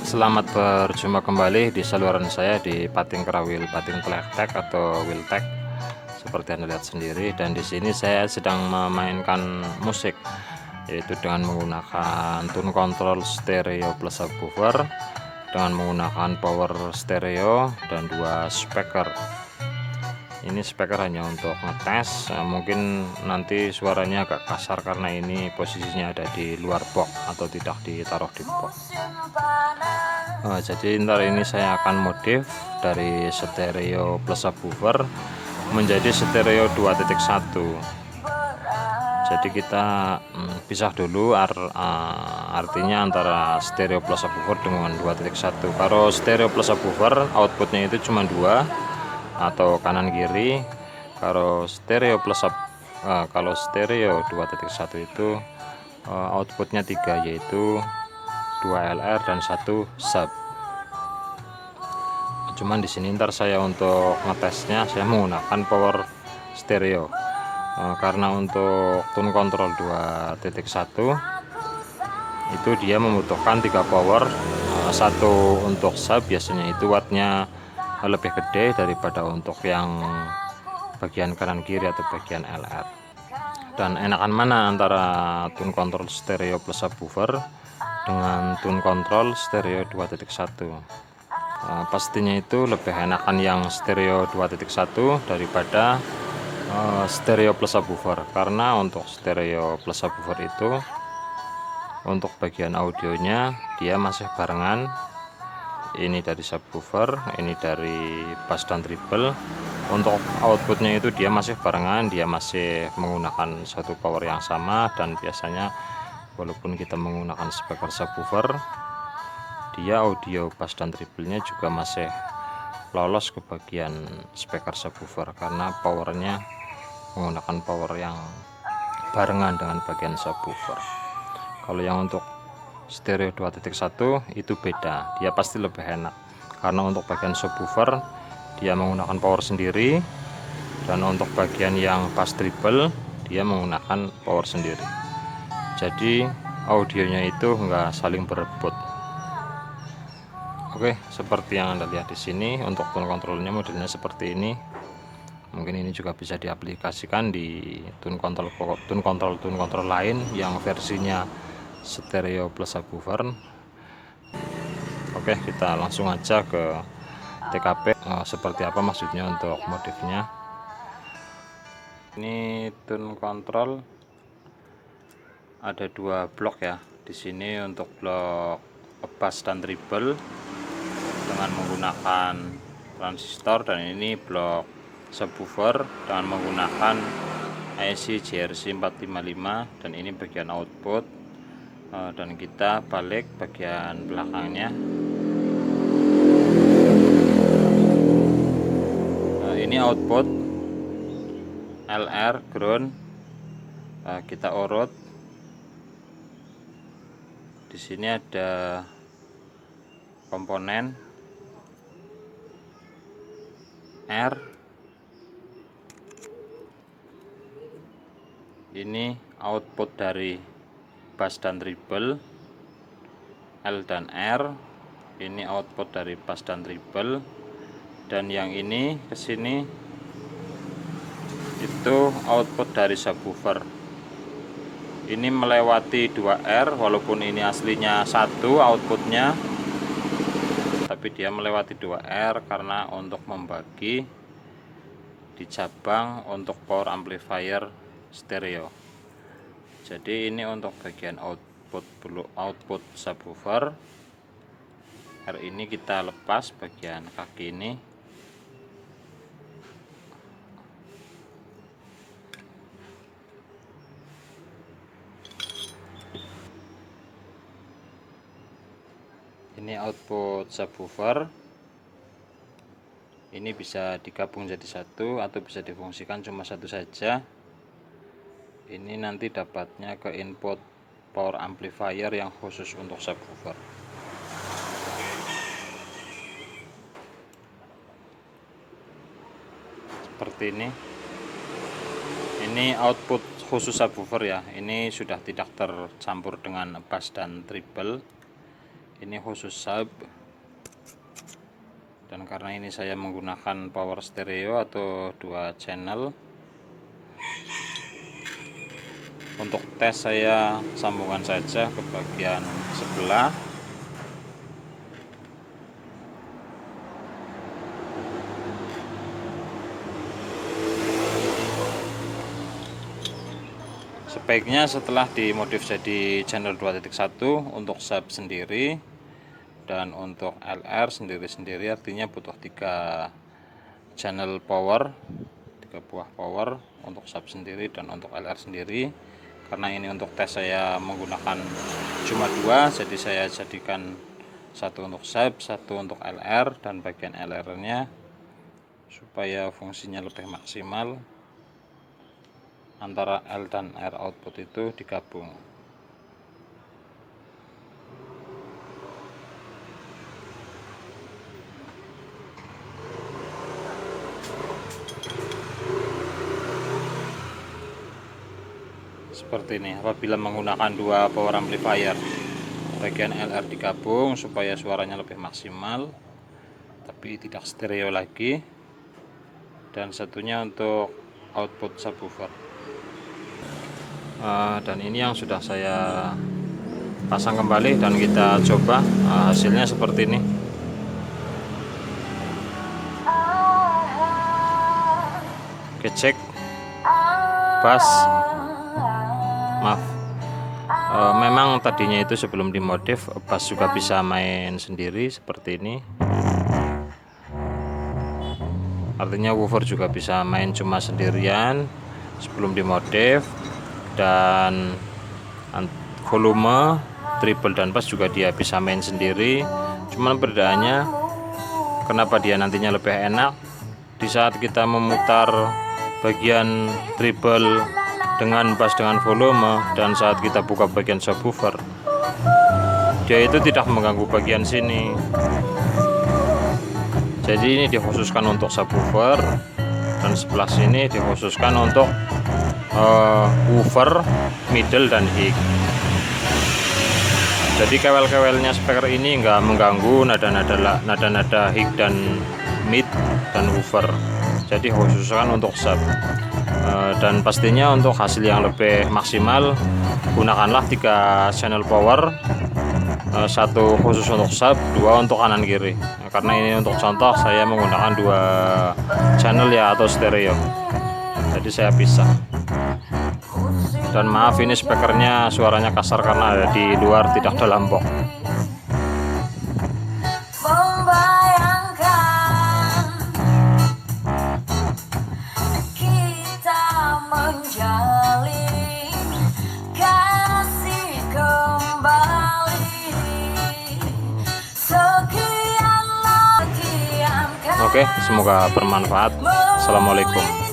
Selamat berjumpa kembali di saluran saya di Pating Kerawil, Pating Klektek atau Wiltek seperti Anda lihat sendiri. Dan di sini saya sedang memainkan musik, yaitu dengan menggunakan tune control stereo plus subwoofer, dengan menggunakan power stereo dan dua speaker. Ini speaker hanya untuk ngetes, mungkin nanti suaranya agak kasar karena ini posisinya ada di luar box atau tidak ditaruh di box. Jadi ntar ini saya akan modif dari stereo plus subwoofer menjadi stereo 2.1. Jadi kita pisah dulu artinya antara stereo plus subwoofer dengan 2.1. Kalau stereo plus subwoofer outputnya itu cuma 2 atau kanan kiri. Kalau stereo plus kalau stereo 2.1 itu outputnya 3, yaitu 2 LR dan 1 sub. Cuman di sini ntar saya untuk ngetesnya saya menggunakan power stereo, karena untuk tune control 2.1 itu dia membutuhkan 3 power, satu untuk sub biasanya itu wattnya lebih gede daripada untuk yang bagian kanan kiri atau bagian LR. Dan enakan mana antara tune control stereo plus subwoofer dengan tune control stereo 2.1? Pastinya itu lebih enakan yang stereo 2.1 daripada stereo plus subwoofer, karena untuk stereo plus subwoofer itu untuk bagian audionya dia masih barengan, ini dari subwoofer, ini dari bass dan treble. Untuk outputnya itu dia masih barengan, dia masih menggunakan satu power yang sama. Dan biasanya walaupun kita menggunakan speaker subwoofer, dia audio bass dan treble-nya juga masih lolos ke bagian speaker subwoofer karena powernya menggunakan power yang barengan dengan bagian subwoofer. Kalau yang untuk stereo 2.1 itu beda, dia pasti lebih enak karena untuk bagian subwoofer dia menggunakan power sendiri, dan untuk bagian yang bass treble dia menggunakan power sendiri. Jadi audionya itu enggak saling berebut. Oke, seperti yang Anda lihat di sini, untuk tone controlnya modelnya seperti ini. Mungkin ini juga bisa diaplikasikan di tune control lain yang versinya stereo plus subwoofer. Oke, kita langsung aja ke TKP, seperti apa maksudnya untuk modifnya. Ini tune control ada 2 blok ya. Di sini untuk blok bass dan treble dengan menggunakan transistor, dan ini blok subwoofer dengan menggunakan IC JRC 455, dan ini bagian output. Dan kita balik bagian belakangnya. Ini output LR ground, kita urut. Di sini ada komponen R, ini output dari bass dan treble. L dan R, ini output dari bass dan treble. Dan yang ini ke sini itu output dari subwoofer. Ini melewati 2R, walaupun ini aslinya 1 outputnya, tapi dia melewati 2R karena untuk membagi di cabang untuk power amplifier stereo. Jadi ini untuk bagian output subwoofer. R ini kita lepas bagian kaki ini. Ini output subwoofer. Ini bisa digabung jadi satu atau bisa difungsikan cuma satu saja. Ini nanti dapatnya ke input power amplifier yang khusus untuk subwoofer. Seperti ini output khusus subwoofer ya. Ini sudah tidak tercampur dengan bass dan treble. ini khusus sub, dan karena ini saya menggunakan power stereo atau 2 channel. Untuk tes saya sambungkan saja ke bagian sebelah. Speknya setelah dimodif jadi channel 2.1 untuk sub sendiri dan untuk LR sendiri-sendiri, artinya butuh 3 channel power, 3 buah power untuk sub sendiri dan untuk LR sendiri. Karena ini untuk tes saya menggunakan cuma 2, jadi saya jadikan satu untuk sub, satu untuk LR, dan bagian LR nya supaya fungsinya lebih maksimal antara L dan R output itu digabung. Seperti ini, apabila menggunakan 2 power amplifier, bagian LR digabung supaya suaranya lebih maksimal tapi tidak stereo lagi, dan satunya untuk output subwoofer. Dan ini yang sudah saya pasang kembali dan kita coba, hasilnya seperti ini. Cek bass, maaf, memang tadinya itu sebelum dimodif bass juga bisa main sendiri seperti ini, artinya woofer juga bisa main cuma sendirian sebelum dimodif, dan volume treble dan bass juga dia bisa main sendiri. Cuman perbedaannya kenapa dia nantinya lebih enak, di saat kita memutar bagian treble dengan bass dengan volume, dan saat kita buka bagian subwoofer, dia itu tidak mengganggu bagian sini. Jadi ini dikhususkan untuk subwoofer, dan sebelah sini dikhususkan untuk woofer, middle, dan high. Jadi kewel-kewelnya speaker ini enggak mengganggu nada-nada high dan mid dan woofer. Jadi khususkan untuk sub. Dan pastinya untuk hasil yang lebih maksimal, gunakanlah 3 channel power, 1 khusus untuk sub, 2 untuk kanan kiri. Karena ini untuk contoh saya menggunakan 2 channel ya, atau stereo, jadi saya pisah. Dan maaf, ini speakernya suaranya kasar karena ada di luar, tidak dalam box. Oke, semoga bermanfaat. Assalamualaikum.